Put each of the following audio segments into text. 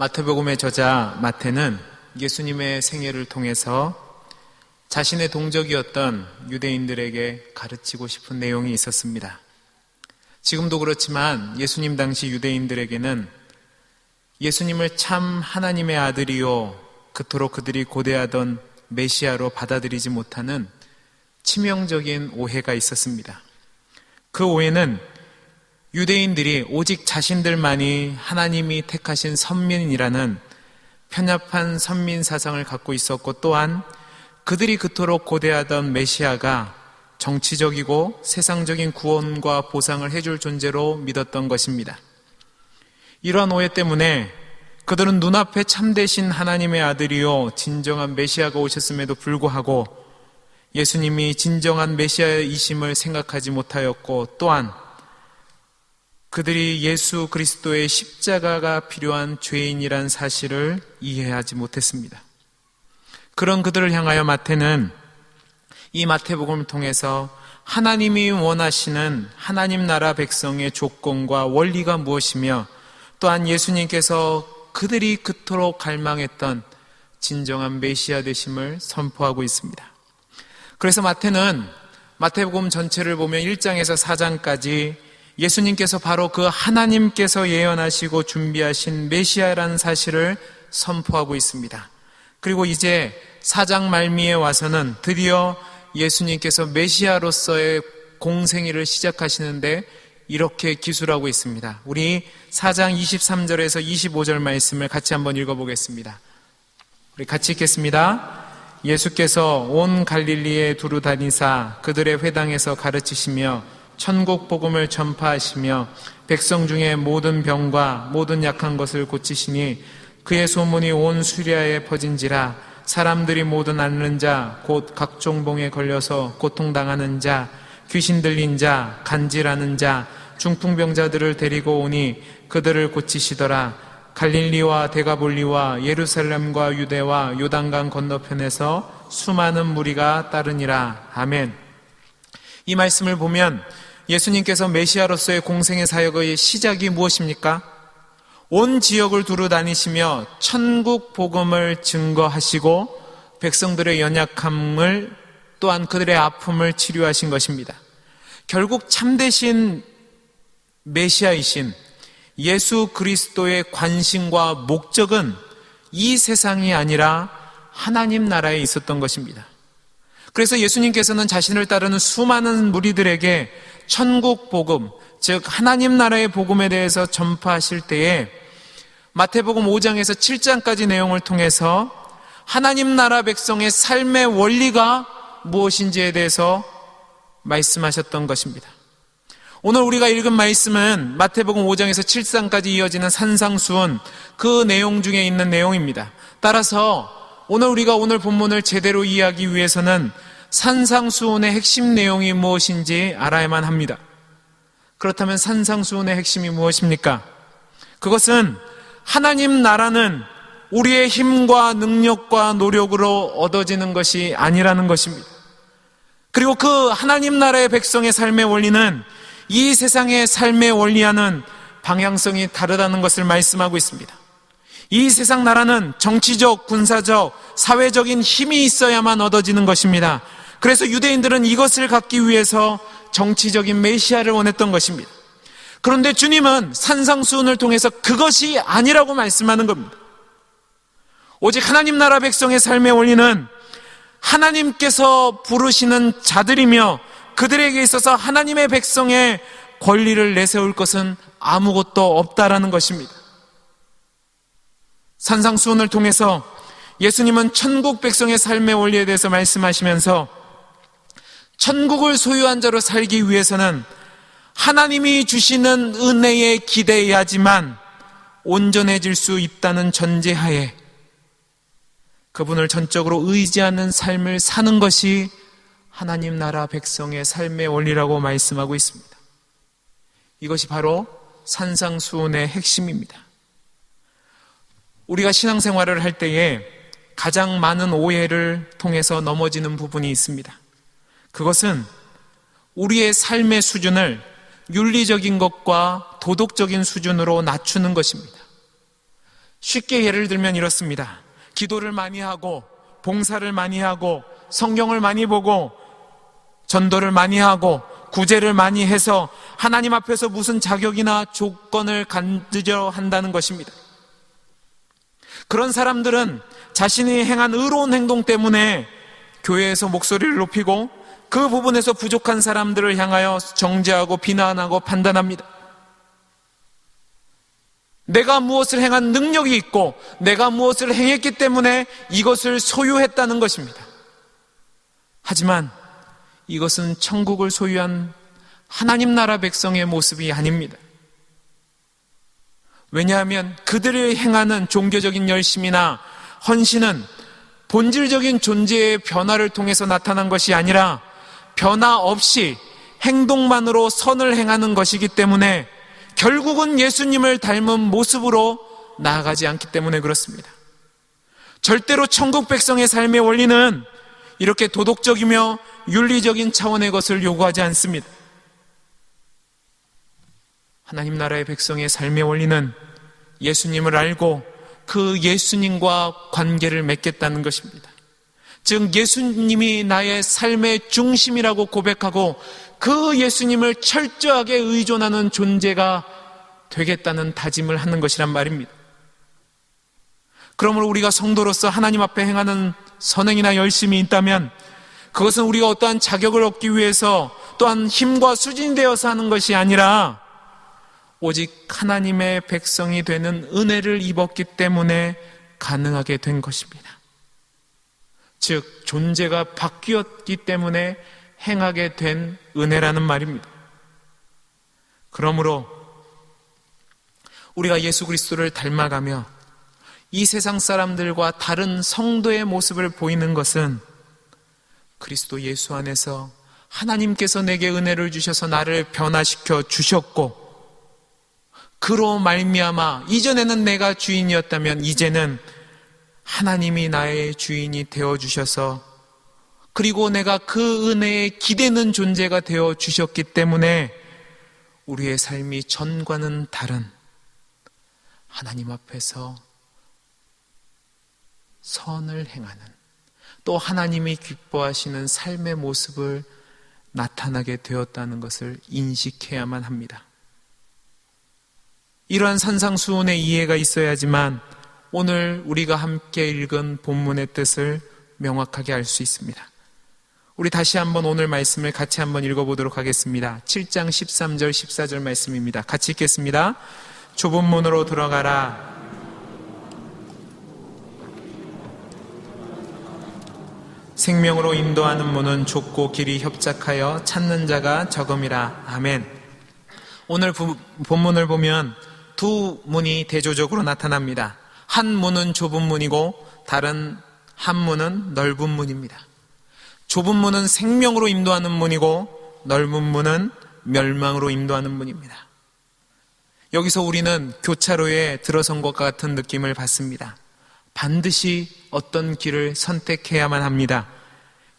마태복음의 저자 마태는 예수님의 생애를 통해서 자신의 동족이었던 유대인들에게 가르치고 싶은 내용이 있었습니다. 지금도 그렇지만 예수님 당시 유대인들에게는 예수님을 참 하나님의 아들이요 그토록 그들이 고대하던 메시아로 받아들이지 못하는 치명적인 오해가 있었습니다. 그 오해는 유대인들이 오직 자신들만이 하나님이 택하신 선민이라는 편협한 선민 사상을 갖고 있었고, 또한 그들이 그토록 고대하던 메시아가 정치적이고 세상적인 구원과 보상을 해줄 존재로 믿었던 것입니다. 이러한 오해 때문에 그들은 눈앞에 참되신 하나님의 아들이요 진정한 메시아가 오셨음에도 불구하고 예수님이 진정한 메시아이심을 생각하지 못하였고, 또한 그들이 예수 그리스도의 십자가가 필요한 죄인이란 사실을 이해하지 못했습니다. 그런 그들을 향하여 마태는 이 마태복음을 통해서 하나님이 원하시는 하나님 나라 백성의 조건과 원리가 무엇이며, 또한 예수님께서 그들이 그토록 갈망했던 진정한 메시아 되심을 선포하고 있습니다. 그래서 마태는 마태복음 전체를 보면 1장에서 4장까지 예수님께서 바로 그 하나님께서 예언하시고 준비하신 메시아라는 사실을 선포하고 있습니다. 그리고 이제 4장 말미에 와서는 드디어 예수님께서 메시아로서의 공생애를 시작하시는데 이렇게 기술하고 있습니다. 우리 4장 23절에서 25절 말씀을 같이 한번 읽어보겠습니다. 우리 같이 읽겠습니다. 예수께서 온 갈릴리에 두루 다니사 그들의 회당에서 가르치시며 천국 복음을 전파하시며 백성 중에 모든 병과 모든 약한 것을 고치시니 그의 소문이 온 수리아에 퍼진지라. 사람들이 모든 앓는 자 곧 각종 병에 걸려서 고통당하는 자, 귀신 들린 자, 간질하는 자, 중풍병자들을 데리고 오니 그들을 고치시더라. 갈릴리와 데가볼리와 예루살렘과 유대와 요단강 건너편에서 수많은 무리가 따르니라. 아멘. 이 말씀을 보면 예수님께서 메시아로서의 공생의 사역의 시작이 무엇입니까? 온 지역을 두루 다니시며 천국 복음을 증거하시고 백성들의 연약함을 또한 그들의 아픔을 치료하신 것입니다. 결국 참되신 메시아이신 예수 그리스도의 관심과 목적은 이 세상이 아니라 하나님 나라에 있었던 것입니다. 그래서 예수님께서는 자신을 따르는 수많은 무리들에게 천국 복음, 즉 하나님 나라의 복음에 대해서 전파하실 때에 마태복음 5장에서 7장까지 내용을 통해서 하나님 나라 백성의 삶의 원리가 무엇인지에 대해서 말씀하셨던 것입니다. 오늘 우리가 읽은 말씀은 마태복음 5장에서 7장까지 이어지는 산상수훈 그 내용 중에 있는 내용입니다. 따라서 우리가 오늘 본문을 제대로 이해하기 위해서는 산상수훈의 핵심 내용이 무엇인지 알아야만 합니다. 그렇다면 산상수훈의 핵심이 무엇입니까? 그것은 하나님 나라는 우리의 힘과 능력과 노력으로 얻어지는 것이 아니라는 것입니다. 그리고 그 하나님 나라의 백성의 삶의 원리는 이 세상의 삶의 원리와는 방향성이 다르다는 것을 말씀하고 있습니다. 이 세상 나라는 정치적, 군사적, 사회적인 힘이 있어야만 얻어지는 것입니다. 그래서 유대인들은 이것을 갖기 위해서 정치적인 메시아를 원했던 것입니다. 그런데 주님은 산상수훈을 통해서 그것이 아니라고 말씀하는 겁니다. 오직 하나님 나라 백성의 삶의 원리는 하나님께서 부르시는 자들이며 그들에게 있어서 하나님의 백성의 권리를 내세울 것은 아무것도 없다라는 것입니다. 산상수훈을 통해서 예수님은 천국 백성의 삶의 원리에 대해서 말씀하시면서 천국을 소유한 자로 살기 위해서는 하나님이 주시는 은혜에 기대해야지만 온전해질 수 있다는 전제하에 그분을 전적으로 의지하는 삶을 사는 것이 하나님 나라 백성의 삶의 원리라고 말씀하고 있습니다. 이것이 바로 산상수훈의 핵심입니다. 우리가 신앙생활을 할 때에 가장 많은 오해를 통해서 넘어지는 부분이 있습니다. 그것은 우리의 삶의 수준을 윤리적인 것과 도덕적인 수준으로 낮추는 것입니다. 쉽게 예를 들면 이렇습니다. 기도를 많이 하고 봉사를 많이 하고 성경을 많이 보고 전도를 많이 하고 구제를 많이 해서 하나님 앞에서 무슨 자격이나 조건을 갖으려 한다는 것입니다. 그런 사람들은 자신이 행한 의로운 행동 때문에 교회에서 목소리를 높이고 그 부분에서 부족한 사람들을 향하여 정죄하고 비난하고 판단합니다. 내가 무엇을 행한 능력이 있고 내가 무엇을 행했기 때문에 이것을 소유했다는 것입니다. 하지만 이것은 천국을 소유한 하나님 나라 백성의 모습이 아닙니다. 왜냐하면 그들이 행하는 종교적인 열심이나 헌신은 본질적인 존재의 변화를 통해서 나타난 것이 아니라 변화 없이 행동만으로 선을 행하는 것이기 때문에 결국은 예수님을 닮은 모습으로 나아가지 않기 때문에 그렇습니다. 절대로 천국 백성의 삶의 원리는 이렇게 도덕적이며 윤리적인 차원의 것을 요구하지 않습니다. 하나님 나라의 백성의 삶의 원리는 예수님을 알고 그 예수님과 관계를 맺겠다는 것입니다. 즉 예수님이 나의 삶의 중심이라고 고백하고 그 예수님을 철저하게 의존하는 존재가 되겠다는 다짐을 하는 것이란 말입니다. 그러므로 우리가 성도로서 하나님 앞에 행하는 선행이나 열심이 있다면 그것은 우리가 어떠한 자격을 얻기 위해서 또한 힘과 수준이 되어서 하는 것이 아니라 오직 하나님의 백성이 되는 은혜를 입었기 때문에 가능하게 된 것입니다. 즉 존재가 바뀌었기 때문에 행하게 된 은혜라는 말입니다. 그러므로 우리가 예수 그리스도를 닮아가며 이 세상 사람들과 다른 성도의 모습을 보이는 것은 그리스도 예수 안에서 하나님께서 내게 은혜를 주셔서 나를 변화시켜 주셨고 그로 말미암아 이전에는 내가 주인이었다면 이제는 하나님이 나의 주인이 되어주셔서 그리고 내가 그 은혜에 기대는 존재가 되어주셨기 때문에 우리의 삶이 전과는 다른 하나님 앞에서 선을 행하는 또 하나님이 기뻐하시는 삶의 모습을 나타나게 되었다는 것을 인식해야만 합니다. 이러한 산상수훈의 이해가 있어야지만 오늘 우리가 함께 읽은 본문의 뜻을 명확하게 알 수 있습니다. 우리 다시 한번 오늘 말씀을 같이 한번 읽어보도록 하겠습니다. 7장 13절 14절 말씀입니다. 같이 읽겠습니다. 좁은 문으로 들어가라. 생명으로 인도하는 문은 좁고 길이 협착하여 찾는 자가 적음이라. 아멘. 오늘 본문을 보면 두 문이 대조적으로 나타납니다. 한 문은 좁은 문이고 다른 한 문은 넓은 문입니다. 좁은 문은 생명으로 인도하는 문이고 넓은 문은 멸망으로 인도하는 문입니다. 여기서 우리는 교차로에 들어선 것과 같은 느낌을 받습니다. 반드시 어떤 길을 선택해야만 합니다.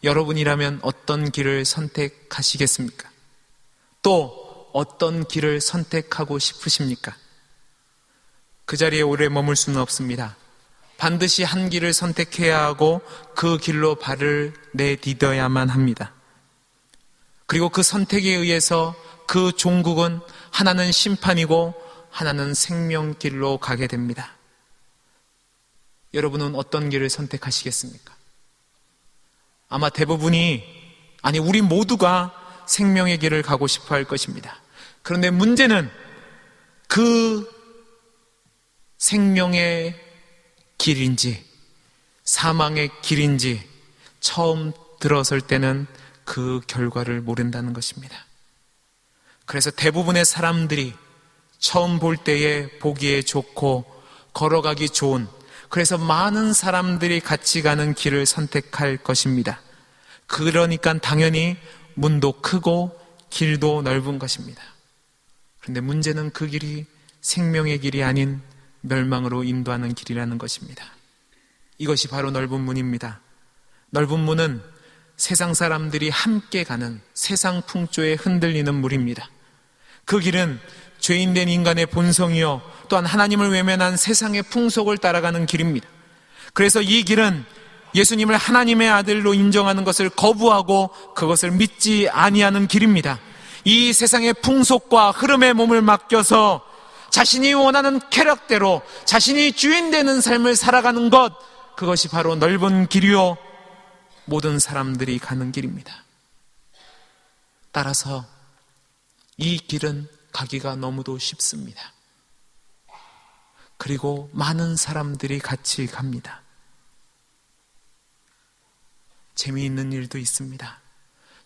여러분이라면 어떤 길을 선택하시겠습니까? 또 어떤 길을 선택하고 싶으십니까? 그 자리에 오래 머물 수는 없습니다. 반드시 한 길을 선택해야 하고 그 길로 발을 내디뎌야만 합니다. 그리고 그 선택에 의해서 그 종국은 하나는 심판이고 하나는 생명길로 가게 됩니다. 여러분은 어떤 길을 선택하시겠습니까? 아마 대부분이, 아니 우리 모두가 생명의 길을 가고 싶어 할 것입니다. 그런데 문제는 그 생명의 길인지 사망의 길인지 처음 들어설 때는 그 결과를 모른다는 것입니다. 그래서 대부분의 사람들이 처음 볼 때에 보기에 좋고 걸어가기 좋은, 그래서 많은 사람들이 같이 가는 길을 선택할 것입니다. 그러니까 당연히 문도 크고 길도 넓은 것입니다. 그런데 문제는 그 길이 생명의 길이 아닌 멸망으로 인도하는 길이라는 것입니다. 이것이 바로 넓은 문입니다. 넓은 문은 세상 사람들이 함께 가는 세상 풍조에 흔들리는 물입니다. 그 길은 죄인된 인간의 본성이요 또한 하나님을 외면한 세상의 풍속을 따라가는 길입니다. 그래서 이 길은 예수님을 하나님의 아들로 인정하는 것을 거부하고 그것을 믿지 아니하는 길입니다. 이 세상의 풍속과 흐름에 몸을 맡겨서 자신이 원하는 쾌락대로 자신이 주인 되는 삶을 살아가는 것, 그것이 바로 넓은 길이요 모든 사람들이 가는 길입니다. 따라서 이 길은 가기가 너무도 쉽습니다. 그리고 많은 사람들이 같이 갑니다. 재미있는 일도 있습니다.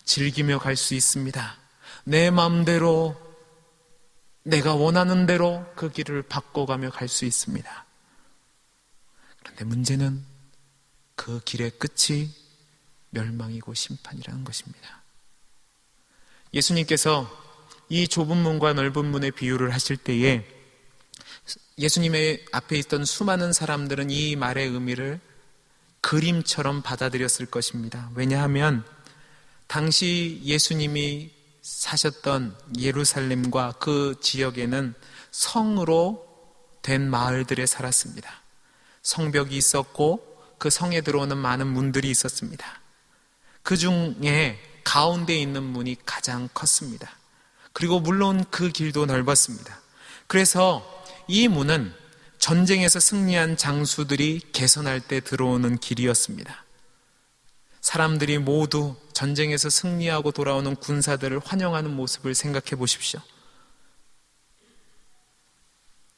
즐기며 갈 수 있습니다. 내 마음대로 내가 원하는 대로 그 길을 바꿔가며 갈 수 있습니다. 그런데 문제는 그 길의 끝이 멸망이고 심판이라는 것입니다. 예수님께서 이 좁은 문과 넓은 문의 비유를 하실 때에 예수님의 앞에 있던 수많은 사람들은 이 말의 의미를 그림처럼 받아들였을 것입니다. 왜냐하면 당시 예수님이 사셨던 예루살렘과 그 지역에는 성으로 된 마을들에 살았습니다. 성벽이 있었고 그 성에 들어오는 많은 문들이 있었습니다. 그 중에 가운데 있는 문이 가장 컸습니다. 그리고 물론 그 길도 넓었습니다. 그래서 이 문은 전쟁에서 승리한 장수들이 개선할 때 들어오는 길이었습니다. 사람들이 모두 전쟁에서 승리하고 돌아오는 군사들을 환영하는 모습을 생각해 보십시오.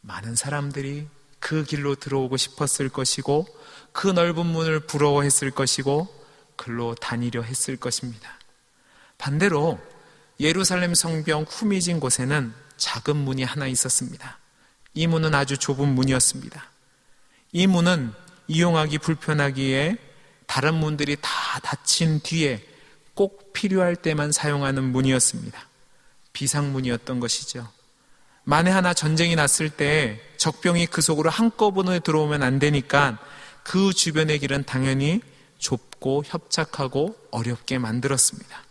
많은 사람들이 그 길로 들어오고 싶었을 것이고 그 넓은 문을 부러워했을 것이고 글로 다니려 했을 것입니다. 반대로 예루살렘 성벽 후미진 곳에는 작은 문이 하나 있었습니다. 이 문은 아주 좁은 문이었습니다. 이 문은 이용하기 불편하기에 다른 문들이 다 닫힌 뒤에 꼭 필요할 때만 사용하는 문이었습니다. 비상문이었던 것이죠. 만에 하나 전쟁이 났을 때 적병이 그 속으로 한꺼번에 들어오면 안 되니까 그 주변의 길은 당연히 좁고 협착하고 어렵게 만들었습니다.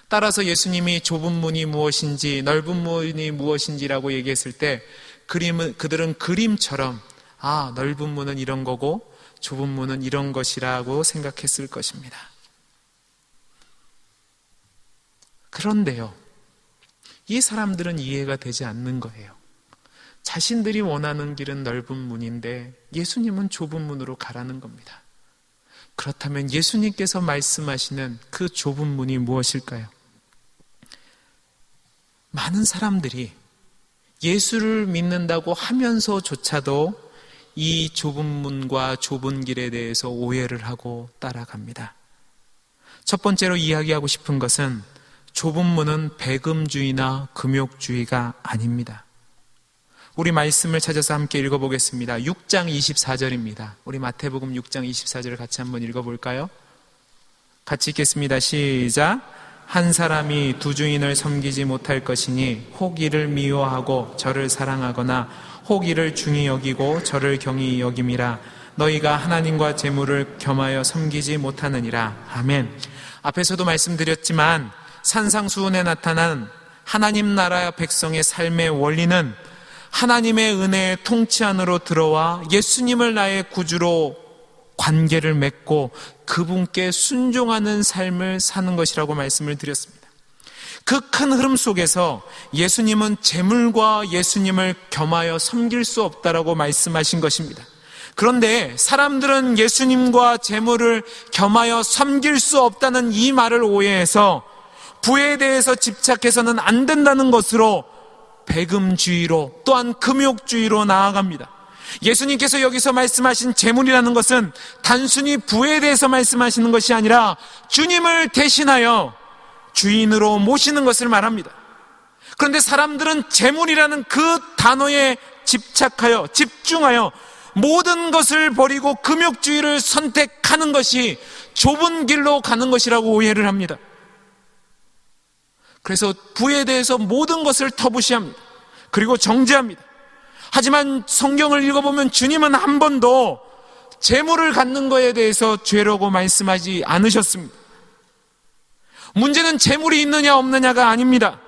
따라서 예수님이 좁은 문이 무엇인지 넓은 문이 무엇인지라고 얘기했을 때 그들은 그림처럼 넓은 문은 이런 거고 좁은 문은 이런 것이라고 생각했을 것입니다. 그런데요, 이 사람들은 이해가 되지 않는 거예요. 자신들이 원하는 길은 넓은 문인데 예수님은 좁은 문으로 가라는 겁니다. 그렇다면 예수님께서 말씀하시는 그 좁은 문이 무엇일까요? 많은 사람들이 예수를 믿는다고 하면서조차도 이 좁은 문과 좁은 길에 대해서 오해를 하고 따라갑니다. 첫 번째로 이야기하고 싶은 것은 좁은 문은 배금주의나 금욕주의가 아닙니다. 우리 말씀을 찾아서 함께 읽어보겠습니다. 6장 24절입니다. 우리 마태복음 6장 24절을 같이 한번 읽어볼까요? 같이 읽겠습니다. 시작. 한 사람이 두 주인을 섬기지 못할 것이니 혹 이를 미워하고 저를 사랑하거나 혹 이를 중히 여기고 저를 경히 여김이라. 너희가 하나님과 재물을 겸하여 섬기지 못하느니라. 아멘. 앞에서도 말씀드렸지만 산상수훈에 나타난 하나님 나라 백성의 삶의 원리는 하나님의 은혜의 통치 안으로 들어와 예수님을 나의 구주로 관계를 맺고 그분께 순종하는 삶을 사는 것이라고 말씀을 드렸습니다. 그 큰 흐름 속에서 예수님은 재물과 예수님을 겸하여 섬길 수 없다라고 말씀하신 것입니다. 그런데 사람들은 예수님과 재물을 겸하여 섬길 수 없다는 이 말을 오해해서 부에 대해서 집착해서는 안 된다는 것으로 배금주의로 또한 금욕주의로 나아갑니다. 예수님께서 여기서 말씀하신 재물이라는 것은 단순히 부에 대해서 말씀하시는 것이 아니라 주님을 대신하여 주인으로 모시는 것을 말합니다. 그런데 사람들은 재물이라는 그 단어에 집착하여 집중하여 모든 것을 버리고 금욕주의를 선택하는 것이 좁은 길로 가는 것이라고 오해를 합니다. 그래서 부에 대해서 모든 것을 터부시합니다. 그리고 정죄합니다. 하지만 성경을 읽어보면 주님은 한 번도 재물을 갖는 것에 대해서 죄라고 말씀하지 않으셨습니다. 문제는 재물이 있느냐 없느냐가 아닙니다.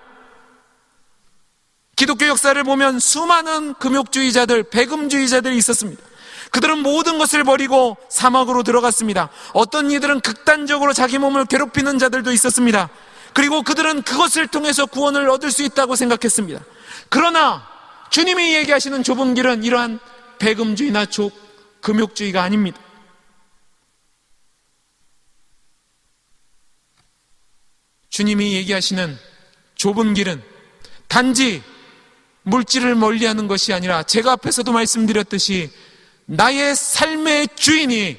기독교 역사를 보면 수많은 금욕주의자들, 배금주의자들이 있었습니다. 그들은 모든 것을 버리고 사막으로 들어갔습니다. 어떤 이들은 극단적으로 자기 몸을 괴롭히는 자들도 있었습니다. 그리고 그들은 그것을 통해서 구원을 얻을 수 있다고 생각했습니다. 그러나 주님이 얘기하시는 좁은 길은 이러한 배금주의나 금욕주의가 아닙니다. 주님이 얘기하시는 좁은 길은 단지 물질을 멀리하는 것이 아니라 제가 앞에서도 말씀드렸듯이 나의 삶의 주인이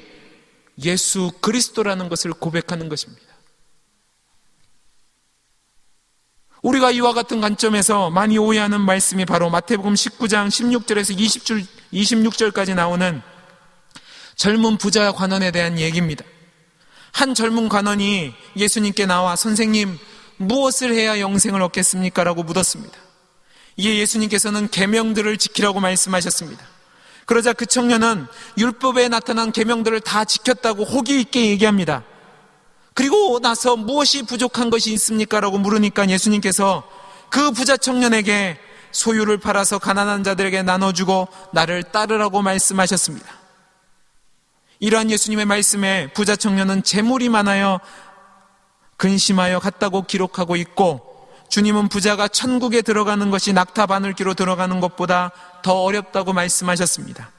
예수 그리스도라는 것을 고백하는 것입니다. 우리가 이와 같은 관점에서 많이 오해하는 말씀이 바로 마태복음 19장 16절에서 26절까지 나오는 젊은 부자 관원에 대한 얘기입니다. 한 젊은 관원이 예수님께 나와 선생님, 무엇을 해야 영생을 얻겠습니까? 라고 묻었습니다. 이에 예수님께서는 계명들을 지키라고 말씀하셨습니다. 그러자 그 청년은 율법에 나타난 계명들을 다 지켰다고 호기 있게 얘기합니다. 그리고 나서 무엇이 부족한 것이 있습니까? 라고 물으니까 예수님께서 그 부자 청년에게 소유를 팔아서 가난한 자들에게 나눠주고 나를 따르라고 말씀하셨습니다. 이러한 예수님의 말씀에 부자 청년은 재물이 많아요 근심하여 갔다고 기록하고 있고, 주님은 부자가 천국에 들어가는 것이 낙타 바늘기로 들어가는 것보다 더 어렵다고 말씀하셨습니다.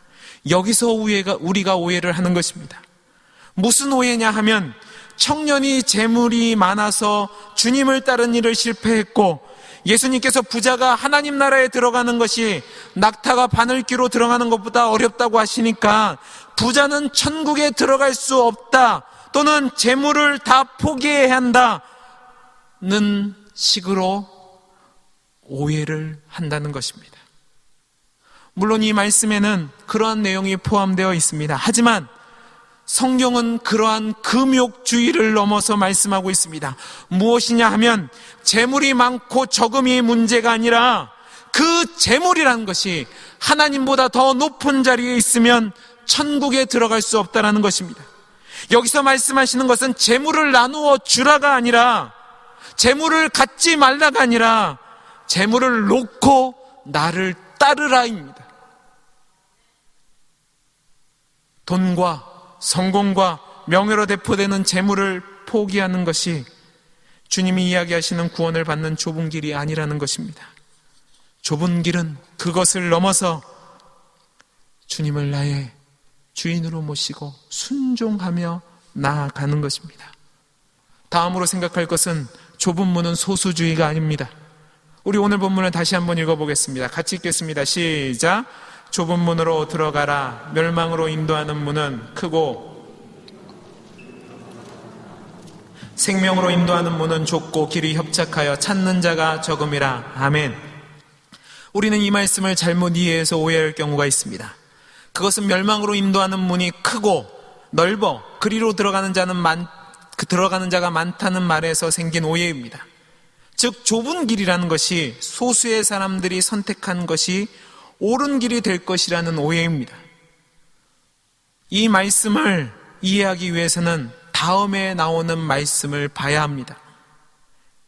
여기서 우리가 오해를 하는 것입니다. 무슨 오해냐 하면 청년이 재물이 많아서 주님을 따른 일을 실패했고, 예수님께서 부자가 하나님 나라에 들어가는 것이 낙타가 바늘기로 들어가는 것보다 어렵다고 하시니까 부자는 천국에 들어갈 수 없다, 또는 재물을 다 포기해야 한다는 식으로 오해를 한다는 것입니다. 물론 이 말씀에는 그러한 내용이 포함되어 있습니다. 하지만 성경은 그러한 금욕주의를 넘어서 말씀하고 있습니다. 무엇이냐 하면 재물이 많고 적음이 문제가 아니라 그 재물이라는 것이 하나님보다 더 높은 자리에 있으면 천국에 들어갈 수 없다는 것입니다. 여기서 말씀하시는 것은 재물을 나누어 주라가 아니라, 재물을 갖지 말라가 아니라 재물을 놓고 나를 따르라입니다. 돈과 성공과 명예로 대표되는 재물을 포기하는 것이 주님이 이야기하시는 구원을 받는 좁은 길이 아니라는 것입니다. 좁은 길은 그것을 넘어서 주님을 나의 주인으로 모시고 순종하며 나아가는 것입니다. 다음으로 생각할 것은 좁은 문은 소수주의가 아닙니다. 우리 오늘 본문을 다시 한번 읽어보겠습니다. 같이 읽겠습니다. 시작. 좁은 문으로 들어가라. 멸망으로 인도하는 문은 크고 생명으로 인도하는 문은 좁고 길이 협착하여 찾는 자가 적음이라. 아멘. 우리는 이 말씀을 잘못 이해해서 오해할 경우가 있습니다. 그것은 멸망으로 인도하는 문이 크고 넓어 그리로 들어가는 자가 많다는 말에서 생긴 오해입니다. 즉 좁은 길이라는 것이 소수의 사람들이 선택한 것이 옳은 길이 될 것이라는 오해입니다. 이 말씀을 이해하기 위해서는 다음에 나오는 말씀을 봐야 합니다.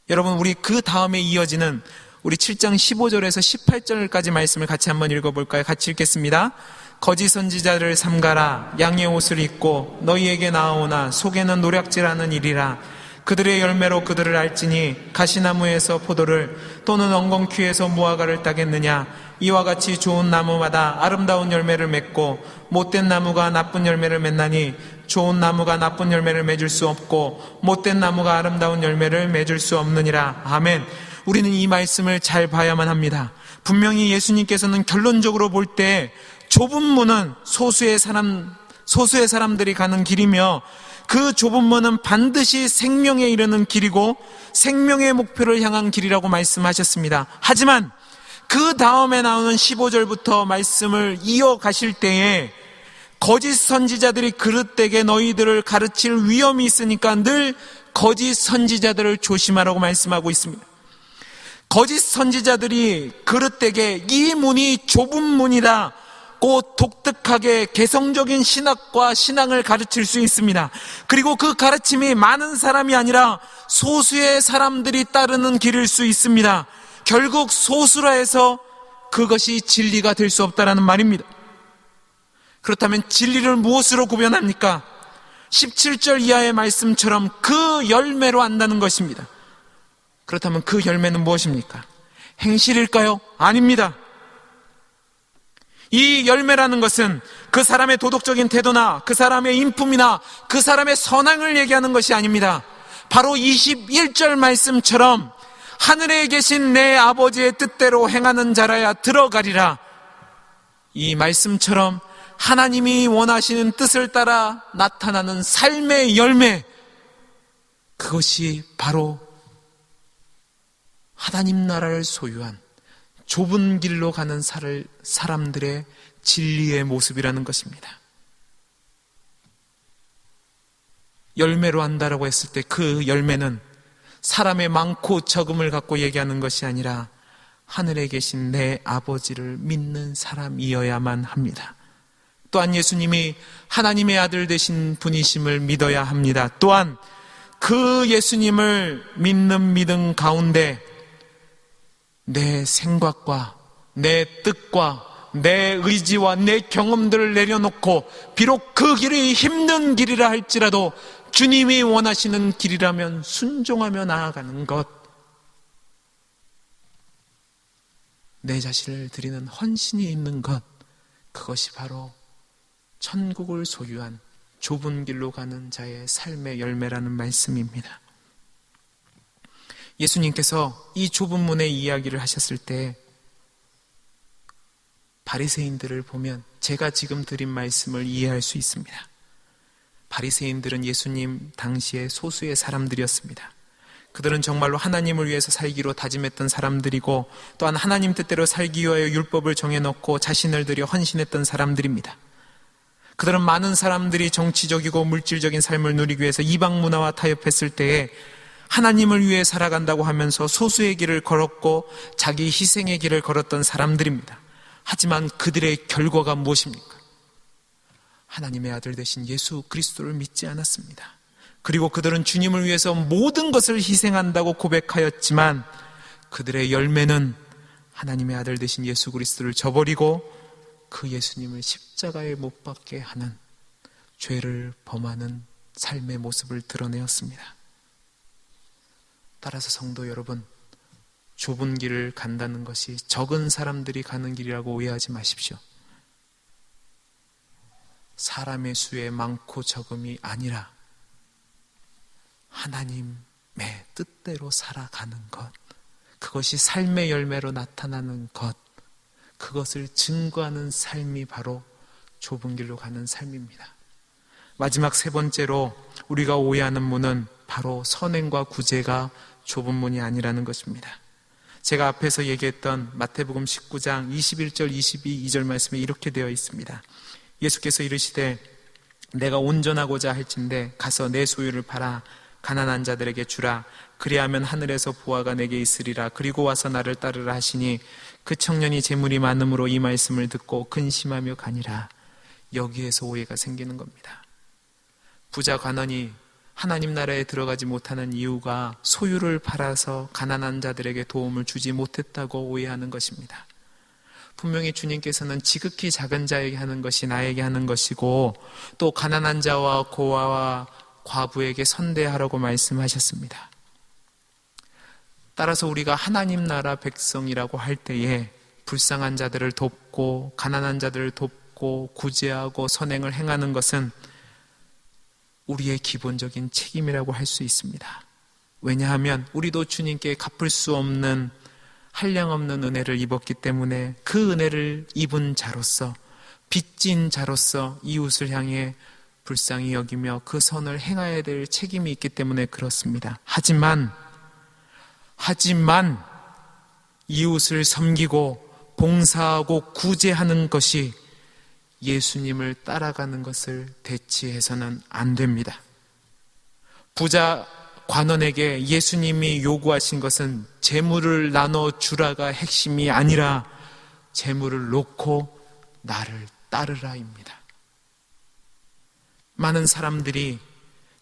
여러분, 우리 그 다음에 이어지는 우리 7장 15절에서 18절까지 말씀을 같이 한번 읽어볼까요? 같이 읽겠습니다. 거짓 선지자를 삼가라. 양의 옷을 입고 너희에게 나아오나 속에는 노략질하는 일이라. 그들의 열매로 그들을 알지니 가시나무에서 포도를 또는 엉겅퀴에서 무화과를 따겠느냐. 이와 같이 좋은 나무마다 아름다운 열매를 맺고 못된 나무가 나쁜 열매를 맺나니 좋은 나무가 나쁜 열매를 맺을 수 없고 못된 나무가 아름다운 열매를 맺을 수 없느니라. 아멘. 우리는 이 말씀을 잘 봐야만 합니다. 분명히 예수님께서는 결론적으로 볼 때 좁은 문은 소수의 사람들이 가는 길이며 그 좁은 문은 반드시 생명에 이르는 길이고 생명의 목표를 향한 길이라고 말씀하셨습니다. 하지만 그 다음에 나오는 15절부터 말씀을 이어가실 때에 거짓 선지자들이 그릇되게 너희들을 가르칠 위험이 있으니까 늘 거짓 선지자들을 조심하라고 말씀하고 있습니다. 거짓 선지자들이 그릇되게 이 문이 좁은 문이다 고 독특하게 개성적인 신학과 신앙을 가르칠 수 있습니다. 그리고 그 가르침이 많은 사람이 아니라 소수의 사람들이 따르는 길일 수 있습니다. 결국 소수라 해서 그것이 진리가 될 수 없다라는 말입니다. 그렇다면 진리를 무엇으로 구별합니까? 17절 이하의 말씀처럼 그 열매로 안다는 것입니다. 그렇다면 그 열매는 무엇입니까? 행실일까요? 아닙니다. 이 열매라는 것은 그 사람의 도덕적인 태도나 그 사람의 인품이나 그 사람의 선행을 얘기하는 것이 아닙니다. 바로 21절 말씀처럼 하늘에 계신 내 아버지의 뜻대로 행하는 자라야 들어가리라. 이 말씀처럼 하나님이 원하시는 뜻을 따라 나타나는 삶의 열매, 그것이 바로 하나님 나라를 소유한 좁은 길로 가는 사람들의 진리의 모습이라는 것입니다. 열매로 한다라고 했을 때 그 열매는 사람의 많고 적음을 갖고 얘기하는 것이 아니라 하늘에 계신 내 아버지를 믿는 사람이어야만 합니다. 또한 예수님이 하나님의 아들 되신 분이심을 믿어야 합니다. 또한 그 예수님을 믿는 믿음 가운데 내 생각과 내 뜻과 내 의지와 내 경험들을 내려놓고 비록 그 길이 힘든 길이라 할지라도 주님이 원하시는 길이라면 순종하며 나아가는 것, 내 자신을 드리는 헌신이 있는 것, 그것이 바로 천국을 소유한 좁은 길로 가는 자의 삶의 열매라는 말씀입니다. 예수님께서 이 좁은 문의 이야기를 하셨을 때 바리새인들을 보면 제가 지금 드린 말씀을 이해할 수 있습니다. 바리새인들은 예수님 당시에 소수의 사람들이었습니다. 그들은 정말로 하나님을 위해서 살기로 다짐했던 사람들이고 또한 하나님 뜻대로 살기 위하여 율법을 정해놓고 자신을 들여 헌신했던 사람들입니다. 그들은 많은 사람들이 정치적이고 물질적인 삶을 누리기 위해서 이방 문화와 타협했을 때에 하나님을 위해 살아간다고 하면서 소수의 길을 걸었고 자기 희생의 길을 걸었던 사람들입니다. 하지만 그들의 결과가 무엇입니까? 하나님의 아들 되신 예수 그리스도를 믿지 않았습니다. 그리고 그들은 주님을 위해서 모든 것을 희생한다고 고백하였지만 그들의 열매는 하나님의 아들 되신 예수 그리스도를 저버리고 그 예수님을 십자가에 못 박게 하는 죄를 범하는 삶의 모습을 드러내었습니다. 따라서 성도 여러분, 좁은 길을 간다는 것이 적은 사람들이 가는 길이라고 오해하지 마십시오. 사람의 수에 많고 적음이 아니라 하나님의 뜻대로 살아가는 것, 그것이 삶의 열매로 나타나는 것, 그것을 증거하는 삶이 바로 좁은 길로 가는 삶입니다. 마지막 세 번째로 우리가 오해하는 문은 바로 선행과 구제가 좁은 문이 아니라는 것입니다. 제가 앞에서 얘기했던 마태복음 19장 21절 22절 말씀에 이렇게 되어 있습니다. 예수께서 이르시되 내가 온전하고자 할진대 가서 내 소유를 팔아 가난한 자들에게 주라. 그리하면 하늘에서 보화가 내게 있으리라. 그리고 와서 나를 따르라 하시니 그 청년이 재물이 많음으로 이 말씀을 듣고 근심하며 가니라. 여기에서 오해가 생기는 겁니다. 부자 관원이 하나님 나라에 들어가지 못하는 이유가 소유를 팔아서 가난한 자들에게 도움을 주지 못했다고 오해하는 것입니다. 분명히 주님께서는 지극히 작은 자에게 하는 것이 나에게 하는 것이고 또 가난한 자와 고아와 과부에게 선대하라고 말씀하셨습니다. 따라서 우리가 하나님 나라 백성이라고 할 때에 불쌍한 자들을 돕고 가난한 자들을 돕고 구제하고 선행을 행하는 것은 우리의 기본적인 책임이라고 할 수 있습니다. 왜냐하면 우리도 주님께 갚을 수 없는 한량없는 은혜를 입었기 때문에 그 은혜를 입은 자로서 빚진 자로서 이웃을 향해 불쌍히 여기며 그 선을 행해야 될 책임이 있기 때문에 그렇습니다. 하지만 이웃을 섬기고 봉사하고 구제하는 것이 예수님을 따라가는 것을 대치해서는 안 됩니다. 부자 관원에게 예수님이 요구하신 것은 재물을 나눠주라가 핵심이 아니라 재물을 놓고 나를 따르라입니다. 많은 사람들이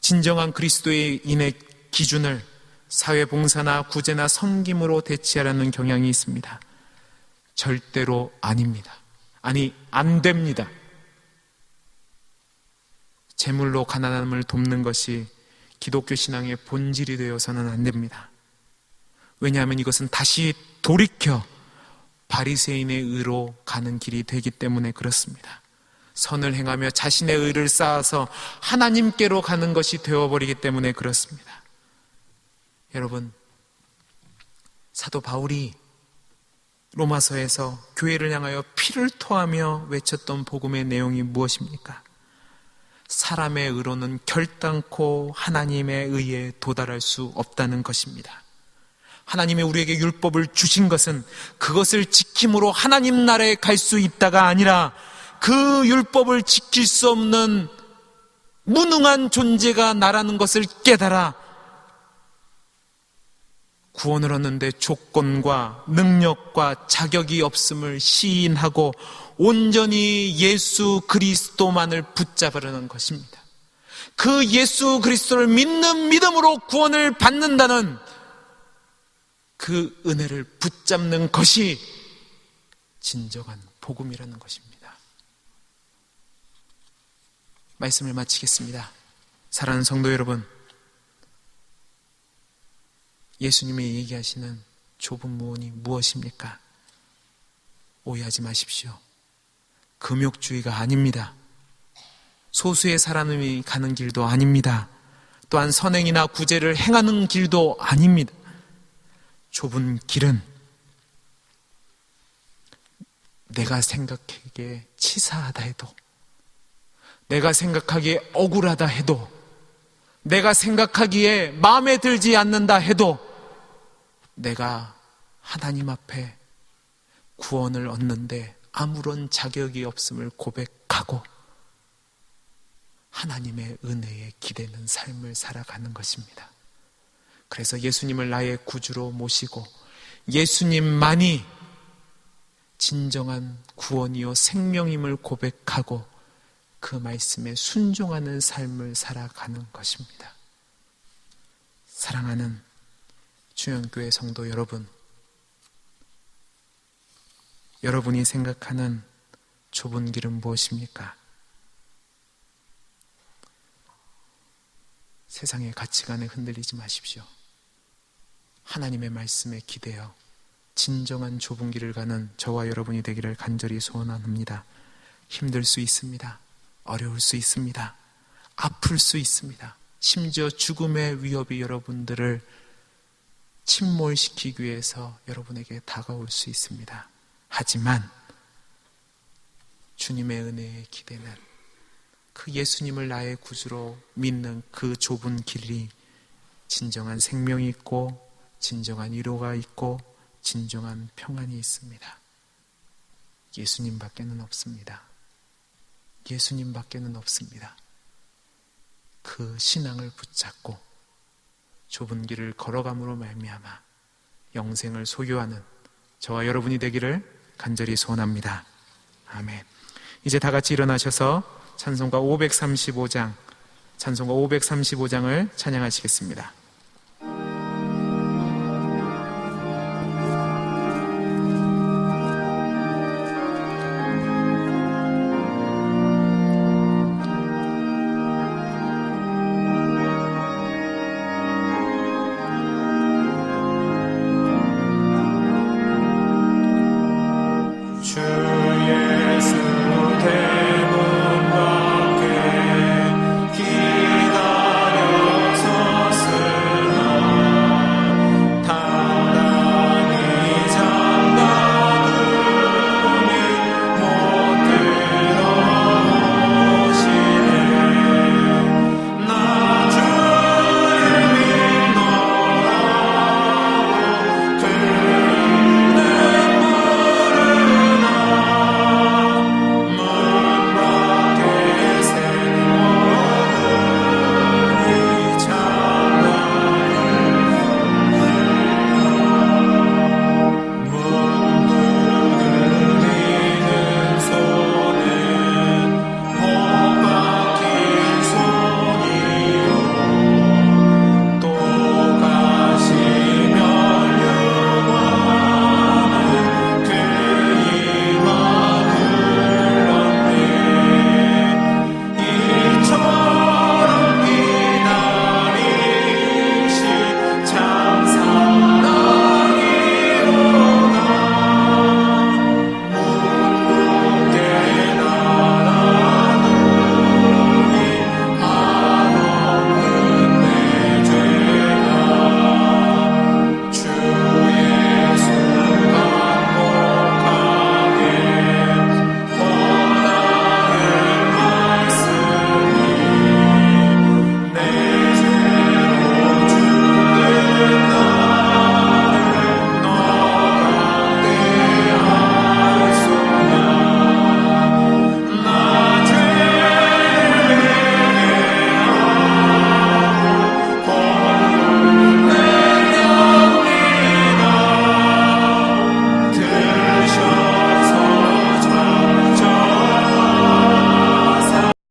진정한 그리스도인의 기준을 사회봉사나 구제나 섬김으로 대체하려는 경향이 있습니다. 절대로 아닙니다. 아니, 안 됩니다. 재물로 가난함을 돕는 것이 기독교 신앙의 본질이 되어서는 안 됩니다. 왜냐하면 이것은 다시 돌이켜 바리새인의 의로 가는 길이 되기 때문에 그렇습니다. 선을 행하며 자신의 의를 쌓아서 하나님께로 가는 것이 되어버리기 때문에 그렇습니다. 여러분, 사도 바울이 로마서에서 교회를 향하여 피를 토하며 외쳤던 복음의 내용이 무엇입니까? 사람의 의로는 결단코 하나님의 의에 도달할 수 없다는 것입니다. 하나님이 우리에게 율법을 주신 것은 그것을 지킴으로 하나님 나라에 갈 수 있다가 아니라 그 율법을 지킬 수 없는 무능한 존재가 나라는 것을 깨달아 구원을 얻는데 조건과 능력과 자격이 없음을 시인하고 온전히 예수 그리스도만을 붙잡으려는 것입니다. 그 예수 그리스도를 믿는 믿음으로 구원을 받는다는 그 은혜를 붙잡는 것이 진정한 복음이라는 것입니다. 말씀을 마치겠습니다. 사랑하는 성도 여러분, 예수님이 얘기하시는 좁은 문이 무엇입니까? 오해하지 마십시오. 금욕주의가 아닙니다. 소수의 사람이 가는 길도 아닙니다. 또한 선행이나 구제를 행하는 길도 아닙니다. 좁은 길은 내가 생각하기에 치사하다 해도, 내가 생각하기에 억울하다 해도, 내가 생각하기에 마음에 들지 않는다 해도 내가 하나님 앞에 구원을 얻는데 아무런 자격이 없음을 고백하고 하나님의 은혜에 기대는 삶을 살아가는 것입니다. 그래서 예수님을 나의 구주로 모시고 예수님만이 진정한 구원이요 생명임을 고백하고 그 말씀에 순종하는 삶을 살아가는 것입니다. 사랑하는 주영교회 성도 여러분, 여러분이 생각하는 좁은 길은 무엇입니까? 세상의 가치관에 흔들리지 마십시오. 하나님의 말씀에 기대어 진정한 좁은 길을 가는 저와 여러분이 되기를 간절히 소원합니다. 힘들 수 있습니다. 어려울 수 있습니다. 아플 수 있습니다. 심지어 죽음의 위협이 여러분들을 침몰시키기 위해서 여러분에게 다가올 수 있습니다. 하지만 주님의 은혜에 기대는 그 예수님을 나의 구주로 믿는 그 좁은 길이 진정한 생명이 있고 진정한 위로가 있고 진정한 평안이 있습니다. 예수님밖에는 없습니다. 예수님밖에는 없습니다. 그 신앙을 붙잡고 좁은 길을 걸어감으로 말미암아 영생을 소유하는 저와 여러분이 되기를 간절히 소원합니다. 아멘. 이제 다 같이 일어나셔서 찬송가 535장을 찬양하시겠습니다.